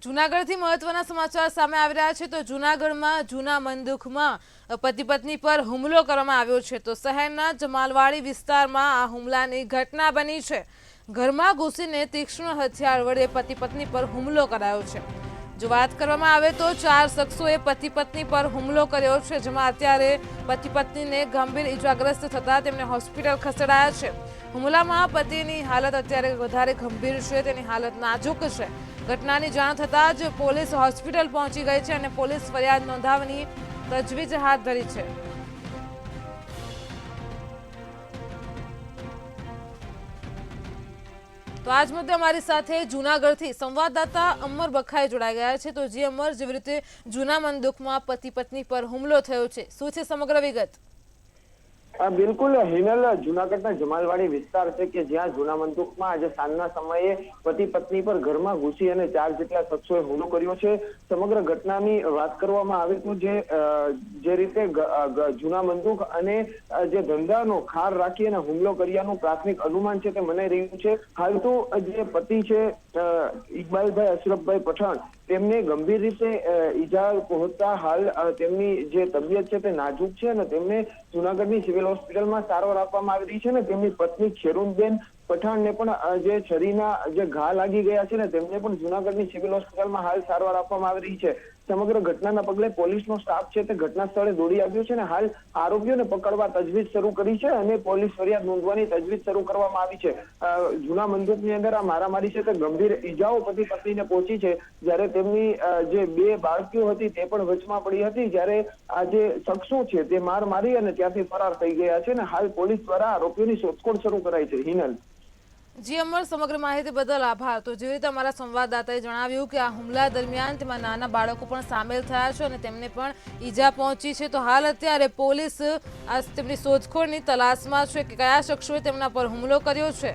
જૂનાગઢથી મહત્વના સમાચાર સામે આવી રહ્યા છે તો જૂનાગઢમાં જૂના મંદુખમાં પતિ પત્ની પર હુમલો કરવામાં આવ્યો છે તો શહેરના જમાલવાડી વિસ્તારમાં આ હુમલાની ઘટના બની છે। ઘરમાં ઘૂસીને તીક્ષ્ણ હથિયાર વડે પતિ પત્ની પર હુમલો કરાયો છે। જો વાત કરવામાં આવે તો 4 શખ્સોએ પતિ પત્ની પર હુમલો કર્યો છે, જેમાં અત્યારે પતિ પત્નીને ગંભીર ઈજાગ્રસ્ત થતા તેમને હોસ્પિટલ ખસેડાયા છે। હુમલામાં પતિની હાલત અત્યારે વધારે ગંભીર છે, તેની હાલત નાજુક છે। ઘટનાની જાણ થતાં જ પોલીસ હોસ્પિટલ પહોંચી ગઈ છે અને પોલીસ ફરિયાદ નોંધાવવાની તજવીજ હાથ ધરી છે। તો આજ મુદ્દે અમારી સાથે જૂનાગઢથી સંવાદદાતા અમર બખાઈ જોડાઈ ગયા છે। તો જે અમર, જેવી રીતે જૂના મંદુકમાં પતિ પત્ની પર હુમલો થયો છે, શું છે સમગ્ર વિગત? બિલકુલ હિનલ, જૂનાગઢના જમાલવાડી વિસ્તાર છે કે જ્યાં જૂના મંદુકમાં આજે સાંજના સમયે પતિ પત્ની પર ઘરમાં ઘૂસી અને 4 જેટલા શખ્સોએ હુમલો કર્યો છે। સમગ્ર ઘટનાની વાત કરવામાં આવે તો જે રીતે જૂના મંદુક અને જે ધંધાનો ખાર રાખી અને હુમલો કર્યાનું પ્રાથમિક અનુમાન છે તે મનાઈ રહ્યું છે। હાલ તો જે પતિ છે ઇકબાલભાઈ અશરફભાઈ પઠાણ, તેમને ગંભીર રીતે ઈજા પહોંચતા હાલ તેમની જે તબિયત છે તે નાજુક છે અને તેમને જૂનાગઢની સિવિલ હોસ્પિટલમાં સારવાર આપવામાં આવી રહી છે ને તેમની પત્ની ખેરુનબેન પઠાણને પણ જે છરીના જે ઘા લાગી ગયા છે ને તેમને પણ જૂનાગઢની સિવિલ હોસ્પિટલમાં હાલ સારવાર આપવામાં આવી રહી છે। સમગ્ર ઘટનાના પગલે પોલીસનો સ્ટાફ છે તે ઘટના સ્થળે દોડી આવ્યો છે અને હાલ આરોપીઓને પકડવા તજવીજ શરૂ કરી છે અને પોલીસ ફરિયાદ નોંધવાની તજવીજ શરૂ કરવામાં આવી છે। જૂના મંદુકની અંદર આ મારામારી છે તે ગંભીર ઈજાઓ પતિ પત્નીને પહોંચી છે, જ્યારે તેમની જે 2 બાળકીઓ હતી તે પણ વચમાં પડી હતી, જ્યારે આ જે શખ્સો છે તે માર મારી અને ત્યાંથી ફરાર થઈ ગયા છે અને હાલ પોલીસ દ્વારા આરોપીઓની શોધખોળ શરૂ કરાઈ છે। હિનલ, જી અમર, સમગ્ર માહિતી બદલ આભાર। તો જેવી રીતે અમારા સંવાદદાતાએ જણાવ્યું કે આ હુમલા દરમિયાન તેમાં નાના બાળકો પણ સામેલ થયા છે અને તેમને પણ ઈજા પહોંચી છે। તો હાલ અત્યારે પોલીસ તેમની શોધખોળની તલાશમાં છે કે કયા શખ્સોએ તેમના પર હુમલો કર્યો છે।